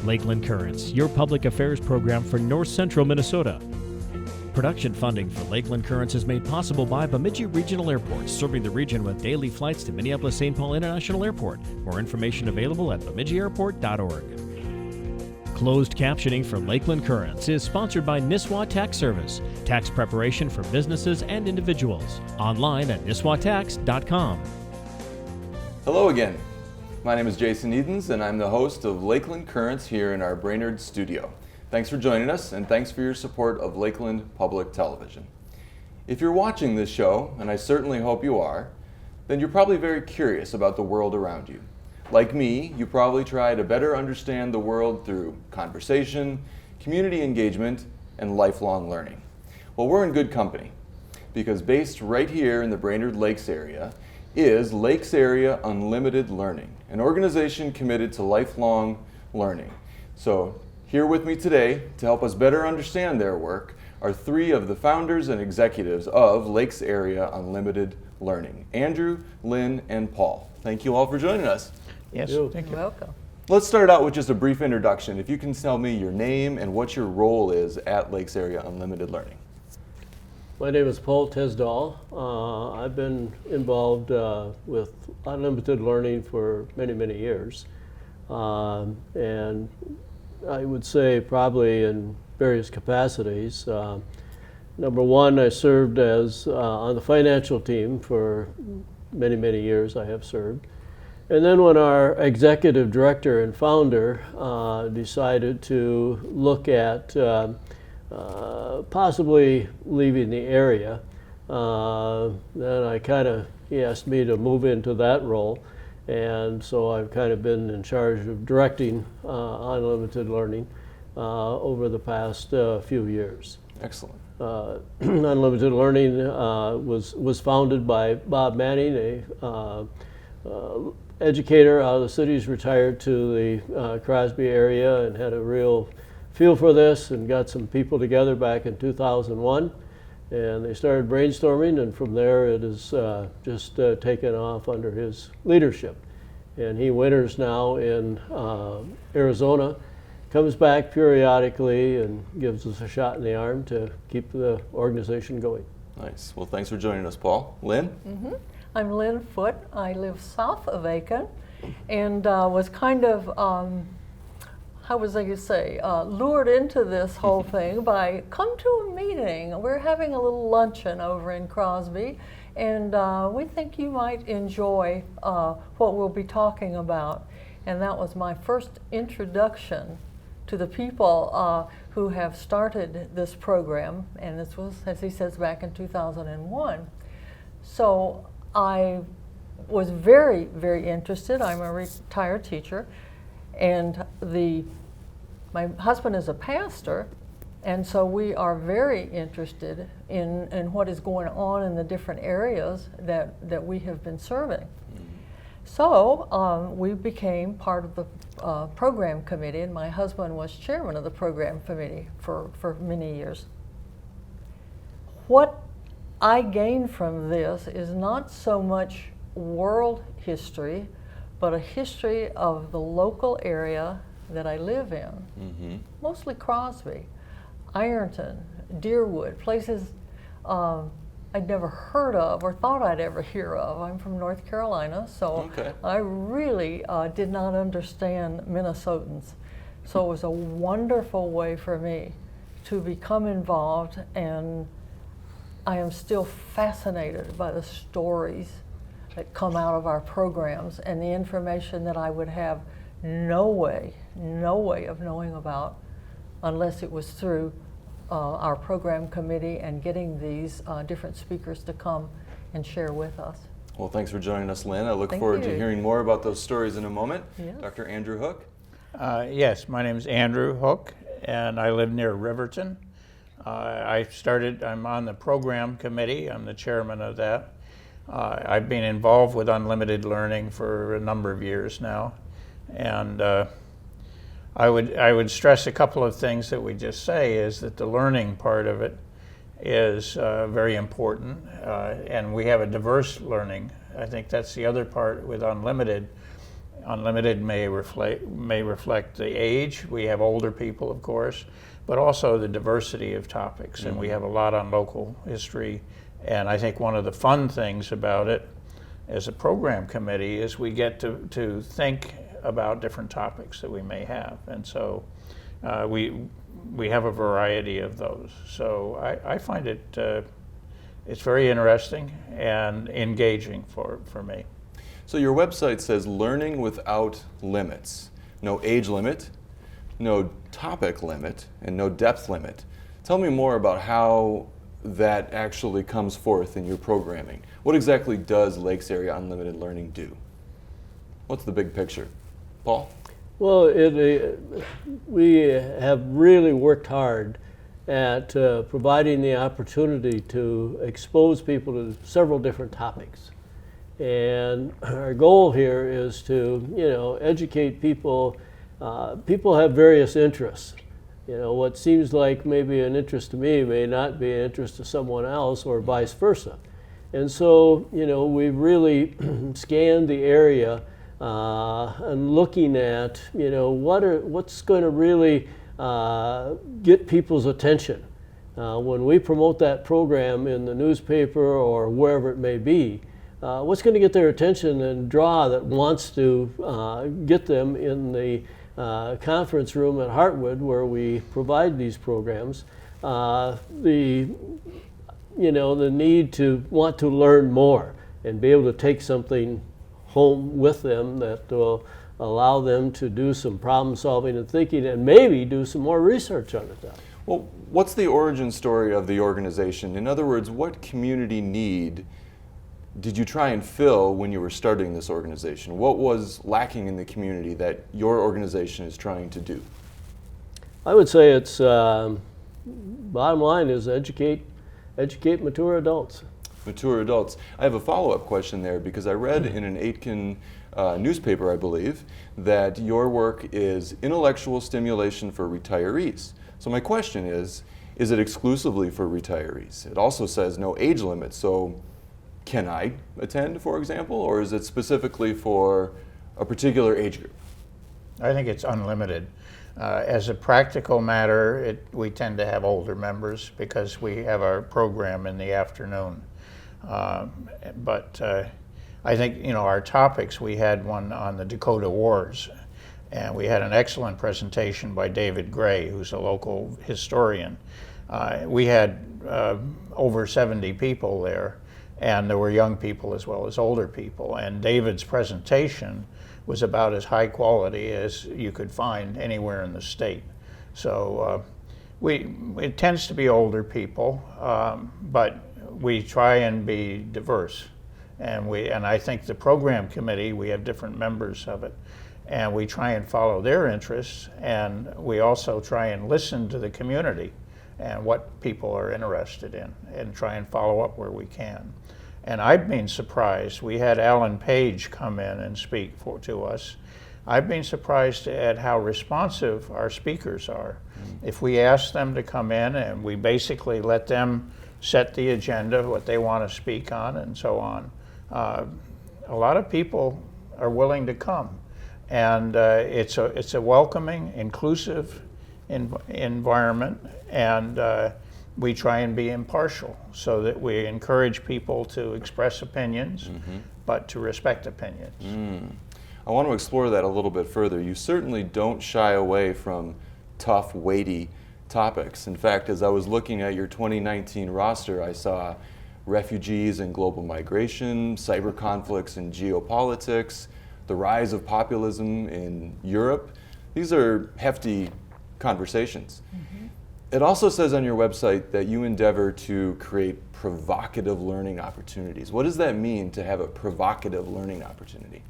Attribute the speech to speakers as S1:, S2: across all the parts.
S1: Lakeland Currents, your public affairs program for north central Minnesota. Production funding for Lakeland Currents is made possible by Bemidji Regional Airport, serving the region with daily flights to Minneapolis-St. Paul International Airport. More information available at bemidjiairport.org. Closed captioning for Lakeland Currents is sponsored by Nisswa Tax Service, tax preparation for businesses and individuals. Online at nisswatax.com.
S2: Hello again. My name is Jason Edens, and I'm the host of Lakeland Currents here in our Brainerd studio. Thanks for joining us, and thanks for your support of Lakeland Public Television. If you're watching this show, and I certainly hope you are, then you're probably very curious about the world around you. Like me, you probably try to better understand the world through conversation, community engagement, and lifelong learning. Well, we're in good company, because based right here in the Brainerd Lakes area is Lakes Area Unlimited Learning, an organization committed to lifelong learning. So, here with me today to help us better understand their work are three of the founders and executives of Lakes Area Unlimited Learning, Andrew, Lynn, and Paul. Thank you all for joining us.
S3: Yes, thank you.
S4: Welcome.
S2: Let's start out with just a brief introduction. If you can tell me your name and what your role is at Lakes Area Unlimited Learning.
S3: My name is Paul Tesdahl. I've been involved with Unlimited Learning for many, many years. And I would say probably in various capacities. Number one, I served as on the financial team for many, many years I have served. And then when our executive director and founder decided to look at possibly leaving the area, then he asked me to move into that role. And so I've kind of been in charge of directing Unlimited Learning over the past few years.
S2: Excellent.
S3: Unlimited Learning was founded by Bob Manning, a educator out of the city. He's retired to the Crosby area and had a real feel for this and got some people together back in 2001. And they started brainstorming, and from there it has just taken off under his leadership. And he winters now in Arizona, comes back periodically and gives us a shot in the arm to keep the organization going.
S2: Nice. Well, thanks for joining us, Paul. Lynn?
S4: Mm-hmm. I'm Lynn Foote. I live south of Aiken and was kind of lured into this whole thing by come to a meeting. We're having a little luncheon over in Crosby, and we think you might enjoy what we'll be talking about. And that was my first introduction to the people who have started this program, and this was, as he says, back in 2001. So I was very, very interested. I'm a retired teacher, and my husband is a pastor, and so we are very interested in what is going on in the different areas that we have been serving. So we became part of the program committee, and my husband was chairman of the program committee for many years. What I gained from this is not so much world history, but a history of the local area that I live in, mostly Crosby, Ironton, Deerwood, places I'd never heard of or thought I'd ever hear of. I'm from North Carolina, so I really did not understand Minnesotans. So it was a wonderful way for me to become involved, and I am still fascinated by the stories that come out of our programs and the information that I would have no way of knowing about unless it was through our program committee and getting these different speakers to come and share with us.
S2: Well, thanks for joining us, Lynn. I look forward to hearing more about those stories in a moment.
S4: Yes.
S2: Dr. Andrew Hook?
S5: Yes, my name is Andrew Hook, and I live near Riverton. I'm on the program committee. I'm the chairman of that. I've been involved with Unlimited Learning for a number of years now, and I would stress a couple of things that we just say is that the learning part of it is very important, and we have a diverse learning. I think that's the other part with Unlimited Unlimited may reflect the age. We have older people, of course, but also the diversity of topics. And we have a lot on local history. And I think one of the fun things about it as a program committee is we get to think about different topics that we may have. And so we have a variety of those. So I find it's very interesting and engaging for me.
S2: So your website says learning without limits. No age limit, no topic limit, and no depth limit. Tell me more about how that actually comes forth in your programming. What exactly does Lakes Area Unlimited Learning do? What's the big picture? Paul?
S3: Well, we have really worked hard at providing the opportunity to expose people to several different topics. And our goal here is to, educate people. People have various interests. What seems like maybe an interest to me may not be an interest to someone else, or vice versa. And so, we've really scanned the area and looking at, what's going to really get people's attention. When we promote that program in the newspaper or wherever it may be, what's going to get their attention and draw that wants to get them in the conference room at Heartwood where we provide these programs, the need to want to learn more and be able to take something home with them that will allow them to do some problem solving and thinking and maybe do some more research on it.
S2: Well, what's the origin story of the organization? In other words, what community need did you try and fill when you were starting this organization? What was lacking in the community that your organization is trying to do?
S3: I would say it's, bottom line is educate mature adults.
S2: Mature adults. I have a follow-up question there because I read in an Aitken newspaper, I believe, that your work is intellectual stimulation for retirees. So my question is it exclusively for retirees? It also says no age limit, so can I attend, for example, or is it specifically for a particular age group?
S5: I think it's unlimited. As a practical matter, we tend to have older members because we have our program in the afternoon. But I think, our topics, we had one on the Dakota Wars, and we had an excellent presentation by David Gray, who's a local historian. We had over 70 people there, and there were young people as well as older people. And David's presentation was about as high quality as you could find anywhere in the state. So it tends to be older people, but we try and be diverse. And I think the program committee, we have different members of it, and we try and follow their interests, and we also try and listen to the community and what people are interested in, and try and follow up where we can. And I've been surprised. We had Alan Page come in and speak to us. I've been surprised at how responsive our speakers are. If we ask them to come in and we basically let them set the agenda, what they want to speak on, and so on, a lot of people are willing to come. And it's a welcoming, inclusive environment, and we try and be impartial so that we encourage people to express opinions, but to respect opinions.
S2: I want to explore that a little bit further. You certainly don't shy away from tough, weighty topics. In fact, as I was looking at your 2019 roster, I saw refugees and global migration, cyber conflicts and geopolitics, the rise of populism in Europe. These are hefty conversations. It also says on your website that you endeavor to create provocative learning opportunities. What does that mean to have a provocative learning opportunity?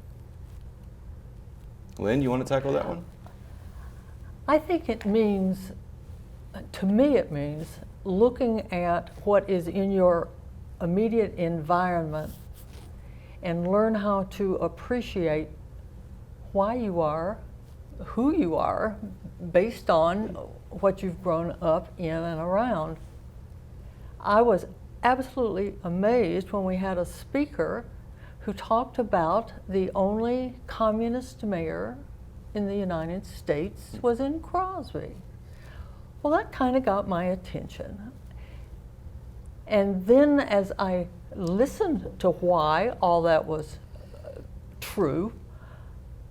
S2: Lynn, you want to tackle that one?
S4: I think it means, to me it means, looking at what is in your immediate environment and learn how to appreciate why you are, who you are, based on what you've grown up in and around. I was absolutely amazed when we had a speaker who talked about the only communist mayor in the United States was in Crosby. Well, that kind of got my attention. And then as I listened to why all that was true,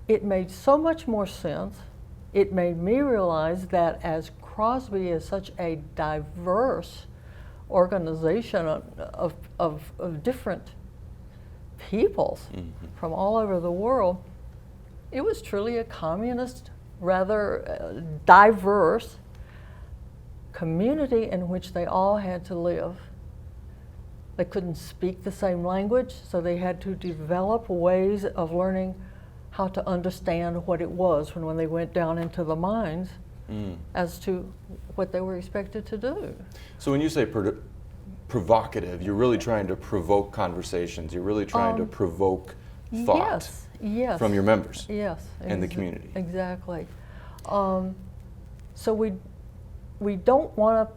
S4: it made so much more sense. It made me realize that as Crosby is such a diverse organization of different peoples from all over the world, it was truly a communist, rather diverse community in which they all had to live. They couldn't speak the same language, so they had to develop ways of learning how to understand what it was when they went down into the mines as to what they were expected to do.
S2: So when you say provocative, you're really trying to provoke conversations. You're really trying to provoke thought
S4: yes,
S2: from your members
S4: yes,
S2: and the community.
S4: Exactly. So we don't want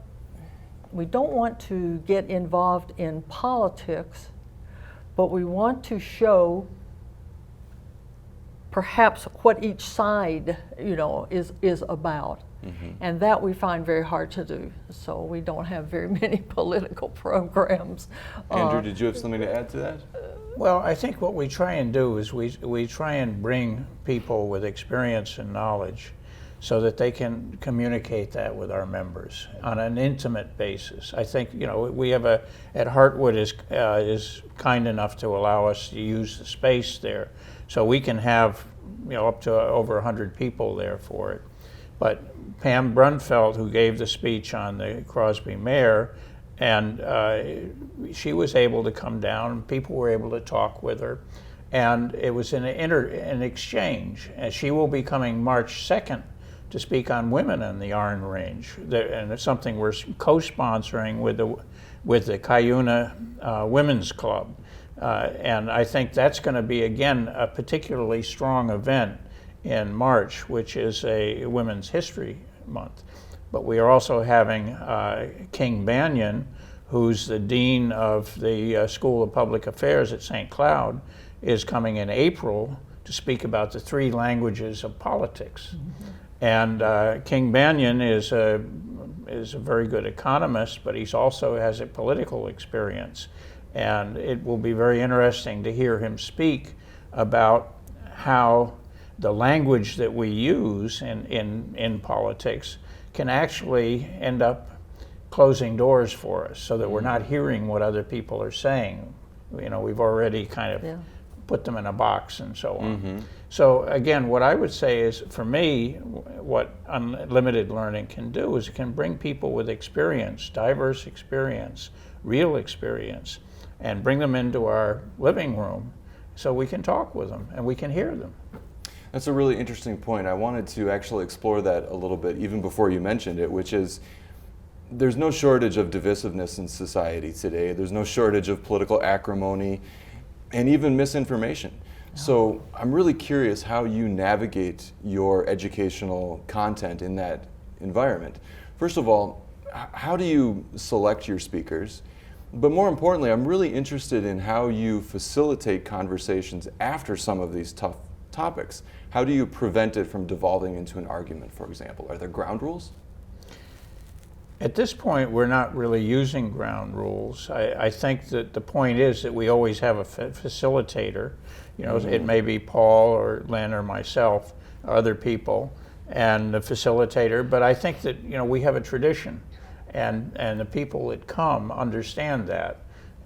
S4: to get involved in politics, but we want to show perhaps what each side, is about. And that we find very hard to do. So we don't have very many political programs.
S2: Andrew, did you have something to add to that?
S5: Well, I think what we try and do is we try and bring people with experience and knowledge so that they can communicate that with our members on an intimate basis. I think, we have at Heartwood is kind enough to allow us to use the space there. So we can have, up to over 100 people there for it. But Pam Brunfeld, who gave the speech on the Crosby mayor, and she was able to come down, and people were able to talk with her. And it was an exchange. And she will be coming March 2nd to speak on women in the Iron Range. And it's something we're co-sponsoring with the Cuyuna Women's Club. And I think that's going to be, again, a particularly strong event in March, which is a Women's History Month. But we are also having King Banyan, who's the dean of the School of Public Affairs at St. Cloud, is coming in April to speak about the 3 languages of politics. And King Banyan is a very good economist, but he's also has a political experience. And it will be very interesting to hear him speak about how the language that we use in politics can actually end up closing doors for us so that we're not hearing what other people are saying. We've already kind of put them in a box and so on. So again, what I would say is, for me, what unlimited learning can do is it can bring people with experience, diverse experience, real experience, and bring them into our living room so we can talk with them and we can hear them.
S2: That's a really interesting point. I wanted to actually explore that a little bit even before you mentioned it, which is there's no shortage of divisiveness in society today. There's no shortage of political acrimony and even misinformation. So I'm really curious how you navigate your educational content in that environment. First of all, how do you select your speakers? But more importantly, I'm really interested in how you facilitate conversations after some of these tough topics. How do you prevent it from devolving into an argument, for example? Are there ground rules?
S5: At this point, we're not really using ground rules. I think that the point is that we always have a facilitator. It may be Paul or Lynn or myself or other people and the facilitator, but I think that we have a tradition, and the people that come understand that.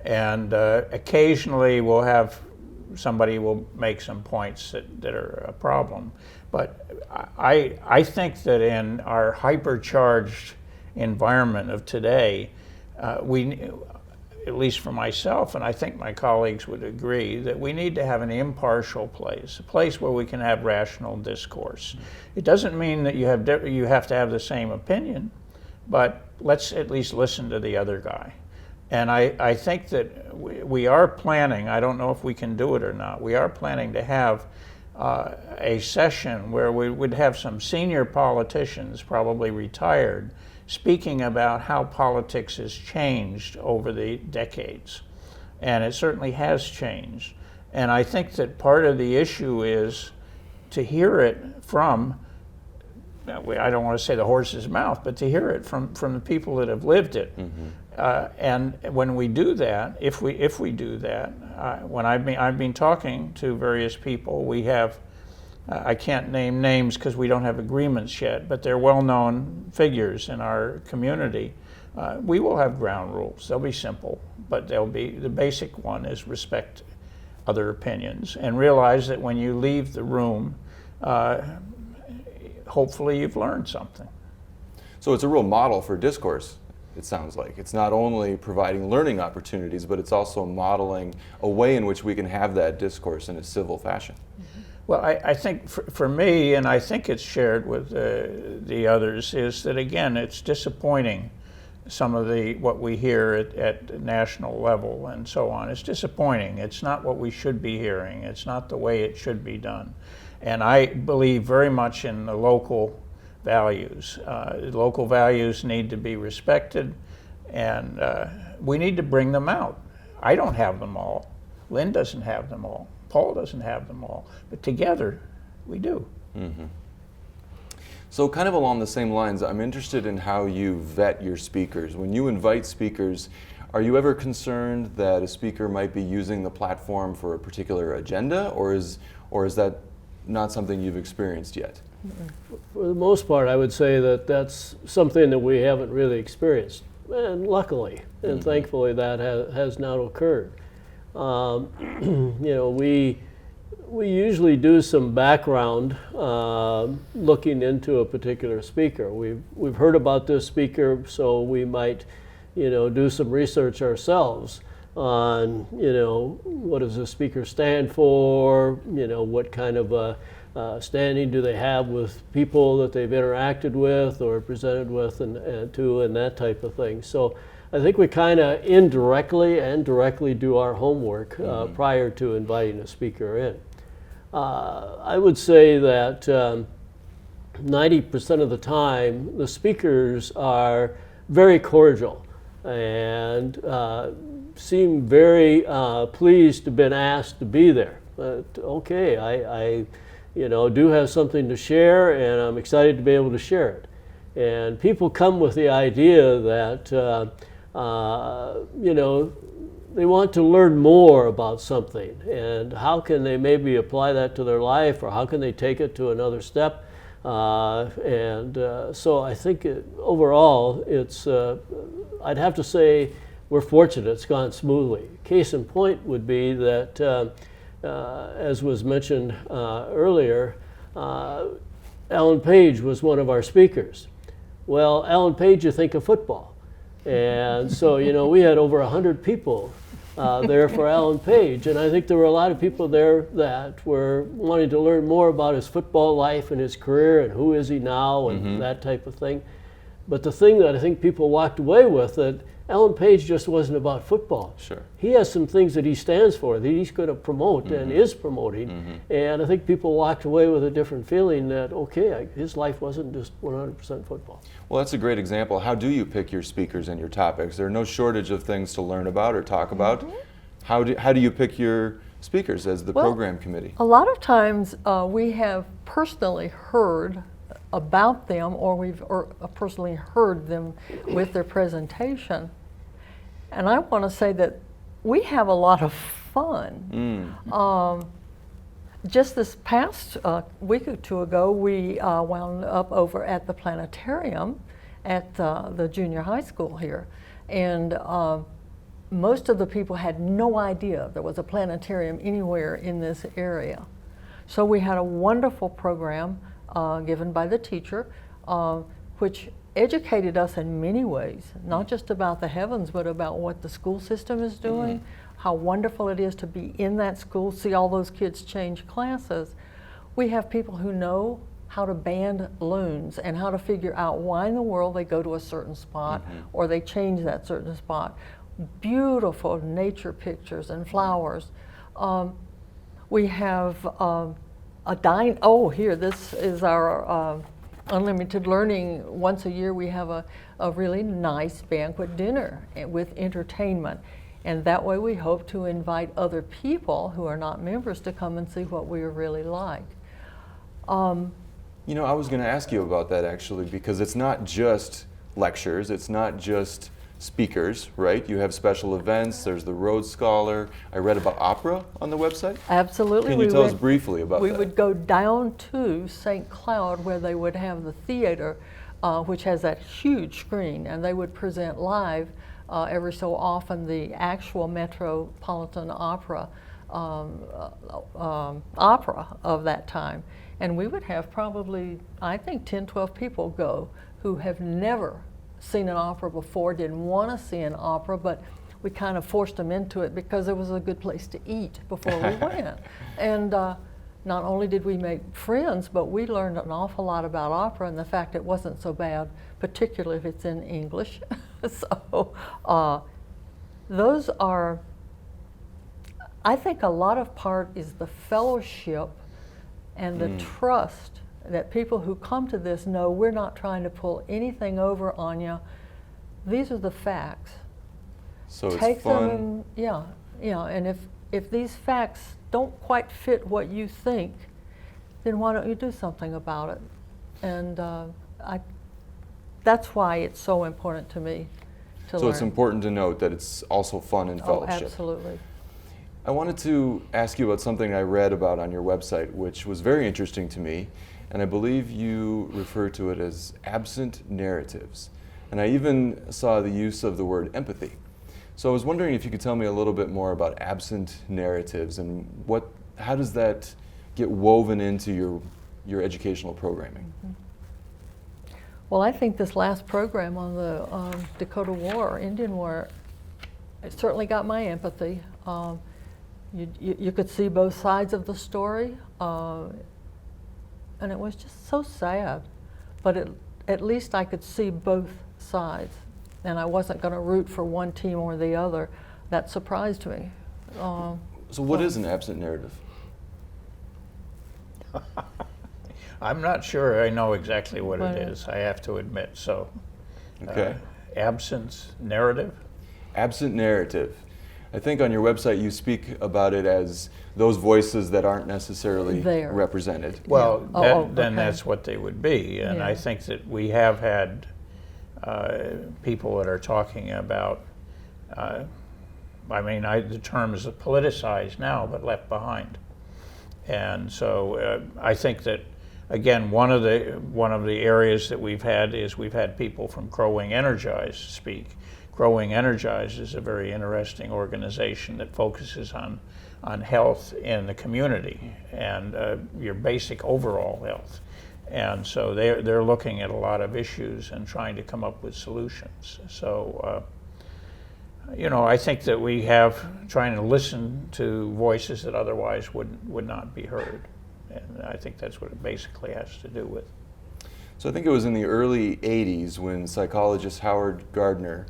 S5: And occasionally we'll have somebody will make some points that are a problem. But I think that in our hypercharged environment of today, we, at least for myself, and I think my colleagues would agree, that we need to have an impartial place, a place where we can have rational discourse. It doesn't mean that you have to have the same opinion, but let's at least listen to the other guy. And I think that we are planning, I don't know if we can do it or not, we are planning to have a session where we would have some senior politicians, probably retired, speaking about how politics has changed over the decades. And it certainly has changed. And I think that part of the issue is to hear it from, I don't want to say the horse's mouth, but to hear it from the people that have lived it. And when we do that, if we do that, when I've been talking to various people, we have, I can't name names because we don't have agreements yet, but they're well-known figures in our community. We will have ground rules. They'll be simple, but they'll be, the basic one is respect other opinions and realize that when you leave the room, hopefully you've learned something.
S2: So it's a real model for discourse, it sounds like. It's not only providing learning opportunities, but it's also modeling a way in which we can have that discourse in a civil fashion.
S5: Well, I think for me, and I think it's shared with the others, is that again, it's disappointing, some of what we hear at national level and so on. It's disappointing. It's not what we should be hearing. It's not the way it should be done. And I believe very much in the local values. Local values need to be respected, and we need to bring them out. I don't have them all. Lynn doesn't have them all. Paul doesn't have them all. But together, we do.
S2: Mm-hmm. So kind of along the same lines, I'm interested in how you vet your speakers. When you invite speakers, are you ever concerned that a speaker might be using the platform for a particular agenda, or is that not something you've experienced yet?
S3: For the most part, I would say that that's something that we haven't really experienced, and luckily and thankfully that has not occurred. You know, we usually do some background looking into a particular speaker. We've heard about this speaker, so we might, you know, do some research ourselves on, you know, what does the speaker stand for, you know, what kind of standing do they have with people that they've interacted with or presented with and that type of thing. So I think we kind of indirectly and directly do our homework prior to inviting a speaker in. I would say that 90% of the time the speakers are very cordial and seem very pleased to have been asked to be there. But okay, I you know, do have something to share, and I'm excited to be able to share it. And people come with the idea that you know, they want to learn more about something, and how can they maybe apply that to their life, or how can they take it to another step. So I think overall it's, I'd have to say we're fortunate it's gone smoothly. Case in point would be that, as was mentioned earlier, Alan Page was one of our speakers. Well, Alan Page, you think of football. And so, you know, we had over 100 people there for Alan Page, and I think there were a lot of people there that were wanting to learn more about his football life and his career and who is he now and that type of thing. But the thing that I think people walked away with, that Alan Page just wasn't about football.
S2: Sure.
S3: He has some things that he stands for, that he's going to promote and is promoting. And I think people walked away with a different feeling that, okay, his life wasn't just 100% football.
S2: Well, that's a great example. How do you pick your speakers and your topics? There are no shortage of things to learn about or talk about. How do you pick your speakers as the program committee?
S4: A lot of times we have personally heard about them, or we've personally heard them with their presentation. And I want to say that we have a lot of fun. Just this past week or two ago, we wound up over at the planetarium at the junior high school here. And most of the people had no idea there was a planetarium anywhere in this area. So we had a wonderful program given by the teacher, which educated us in many ways, not just about the heavens, but about what the school system is doing, how wonderful it is to be in that school, see all those kids change classes. We have people who know how to band loons and how to figure out why in the world they go to a certain spot or they change that certain spot. Beautiful nature pictures and flowers. We have here, this is our Unlimited Learning. Once a year we have a really nice banquet dinner with entertainment. And that way we hope to invite other people who are not members to come and see what we are really like.
S2: You know, I was going to ask you about that actually, because it's not just lectures, it's not just speakers, right? You have special events, there's the Rhodes Scholar. I read about opera on the website.
S4: Absolutely.
S2: Can you tell us briefly about that?
S4: We would go down to St. Cloud where they would have the theater, which has that huge screen, and they would present live every so often the actual Metropolitan Opera of that time. And we would have probably, I think, 10, 12 people go who have never seen an opera before, didn't want to see an opera, but we kind of forced them into it because it was a good place to eat before we went. And not only did we make friends, but we learned an awful lot about opera and the fact it wasn't so bad, particularly if it's in English. So those are, I think a lot of part is the fellowship and the trust that people who come to this know we're not trying to pull anything over on you. These are the facts.
S2: So
S4: Take
S2: it's fun.
S4: them and, and if these facts don't quite fit what you think, then why don't you do something about it? And that's why it's so important to me to
S2: So
S4: learn.
S2: it's important to note that it's also fun and fellowship.
S4: Oh, absolutely.
S2: I wanted to ask you about something I read about on your website, which was very interesting to me, and I believe you refer to it as absent narratives. And I even saw the use of the word empathy. So I was wondering if you could tell me a little bit more about absent narratives and how does that get woven into your educational programming?
S4: Mm-hmm. Well, I think this last program on the Dakota War, Indian War, it certainly got my empathy. You could see both sides of the story, and it was just so sad. But at least I could see both sides, and I wasn't going to root for one team or the other. That surprised me.
S2: So what is an absent narrative?
S5: I'm not sure I know exactly what it is, I have to admit. So,
S2: Okay.
S5: Absence narrative?
S2: Absent narrative. I think on your website you speak about it as those voices that aren't necessarily
S4: There.
S2: represented.
S5: Well, then
S4: okay.
S5: that's what they would be. And I
S4: Yeah.
S5: think that we have had people that are talking about, the term is politicized now, but left behind. And so I think that, again, one of the areas that we've had people from Growing Energized speak. Growing Energized is a very interesting organization that focuses on health in the community and your basic overall health. And so they're looking at a lot of issues and trying to come up with solutions. So, I think that we have trying to listen to voices that otherwise would not be heard. And I think that's what it basically has to do with.
S2: So I think it was in the early 80s when psychologist Howard Gardner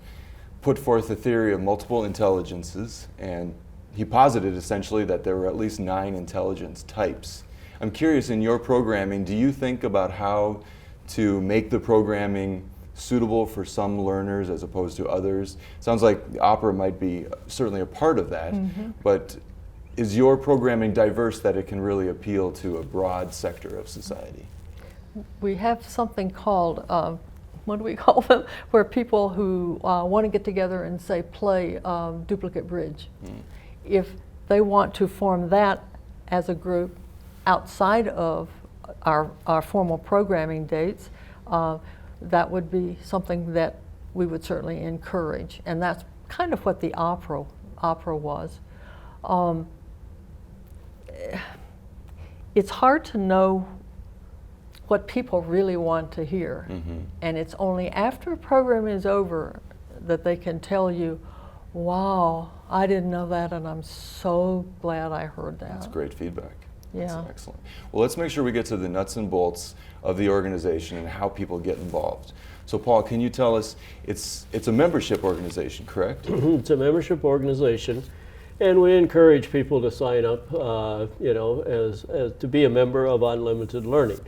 S2: put forth a theory of multiple intelligences, and he posited essentially that there were at least 9 intelligence types. I'm curious, in your programming, do you think about how to make the programming suitable for some learners as opposed to others? Sounds like the opera might be certainly a part of that, but is your programming diverse that it can really appeal to a broad sector of society?
S4: We have something called, what do we call them? Where people who want to get together and say play duplicate bridge. If they want to form that as a group outside of our formal programming dates, that would be something that we would certainly encourage. And that's kind of what the opera was. It's hard to know what people really want to hear. And it's only after a program is over that they can tell you, wow, I didn't know that, and I'm so glad I heard that.
S2: That's great feedback.
S4: Yeah.
S2: That's excellent. Well, let's make sure we get to the nuts and bolts of the organization and how people get involved. So Paul, can you tell us, it's a membership organization, correct?
S3: It's a membership organization, and we encourage people to sign up, as to be a member of Unlimited Learning.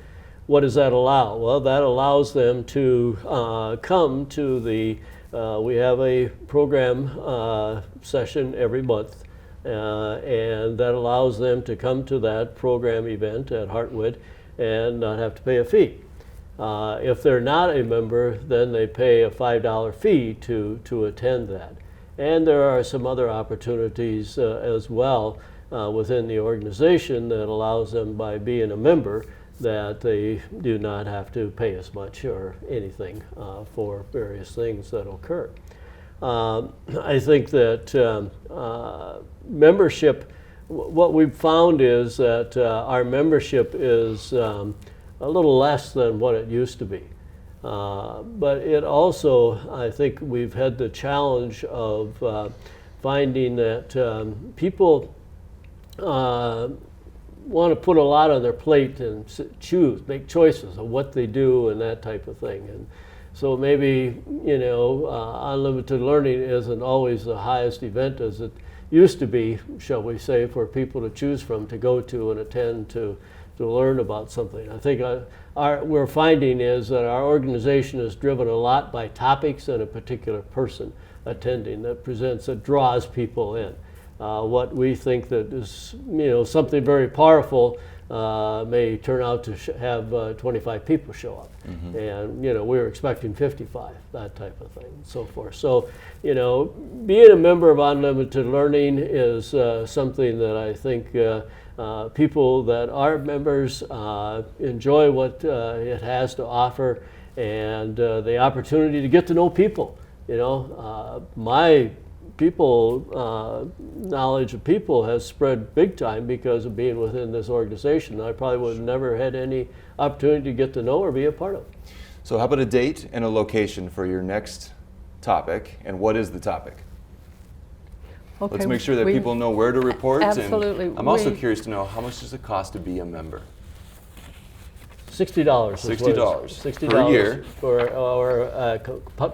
S3: What does that allow? Well, that allows them to come to the We have a program session every month, and that allows them to come to that program event at Heartwood and not have to pay a fee. If they're not a member, then they pay a $5 fee to attend that. And there are some other opportunities as well within the organization that allows them, by being a member, that they do not have to pay as much or anything for various things that occur. I think that membership, what we've found is that our membership is a little less than what it used to be. But it also, I think we've had the challenge of finding that people want to put a lot on their plate and make choices of what they do and that type of thing. And so maybe, unlimited learning isn't always the highest event as it used to be, shall we say, for people to choose from, to go to and attend to learn about something. I think we're finding is that our organization is driven a lot by topics and a particular person attending that draws people in. What we think that is, something very powerful may turn out to have 25 people show up. Mm-hmm. And, we're expecting 55, that type of thing, and so forth. So, being a member of Unlimited Learning is something that I think people that are members enjoy what it has to offer, and the opportunity to get to know people. My knowledge of people has spread big time because of being within this organization. I probably would have never had any opportunity to get to know or be a part of.
S2: So how about a date and a location for your next topic, and what is the topic? Okay, let's make sure that people know where to report.
S4: Absolutely.
S2: And I'm also curious to know, how much does it cost to be a member?
S3: $60.
S2: $60 per year.
S3: For a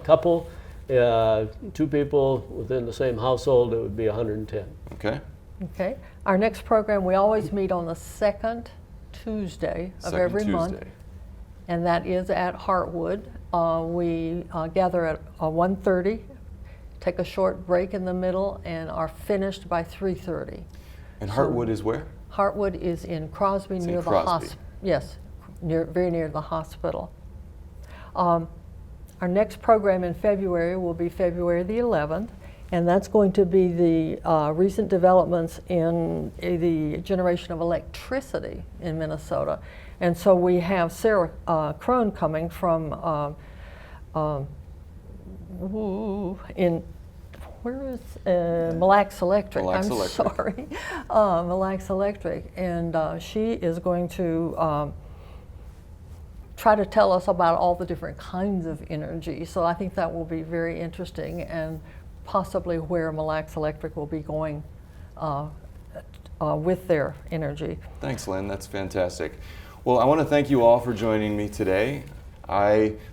S3: couple. 2 people within the same household, it would be $110.
S2: Okay.
S4: Okay. Our next program, we always meet on the second Tuesday of every month, and that is at Heartwood. We gather at 1:30, take a short break in the middle, and are finished by 3:30.
S2: And Heartwood is where?
S4: Heartwood is in Crosby, near the hospital. Yes, very near the hospital. Our next program in February will be February the 11th, and that's going to be the recent developments in the generation of electricity in Minnesota. And so we have Sarah Krohn coming from where is Mille Lacs Electric? Sorry, Mille Lacs Electric, and she is going to try to tell us about all the different kinds of energy. So I think that will be very interesting, and possibly where Mille Lacs Electric will be going with their energy.
S2: Thanks, Lynn. That's fantastic. Well, I want to thank you all for joining me today.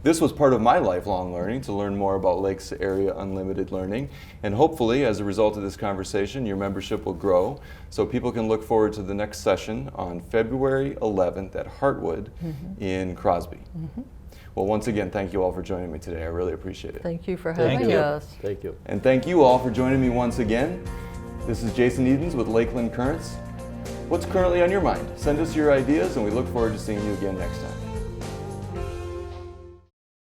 S2: This was part of my lifelong learning, to learn more about Lakes Area Unlimited Learning, and hopefully as a result of this conversation your membership will grow, so people can look forward to the next session on February 11th at Heartwood in Crosby. Well, once again, thank you all for joining me today. I really appreciate it.
S4: Thank you for having us.
S3: Thank you.
S2: And thank you all for joining me once again. This is Jason Edens with Lakeland Currents. What's currently on your mind? Send us your ideas, and we look forward to seeing you again next time.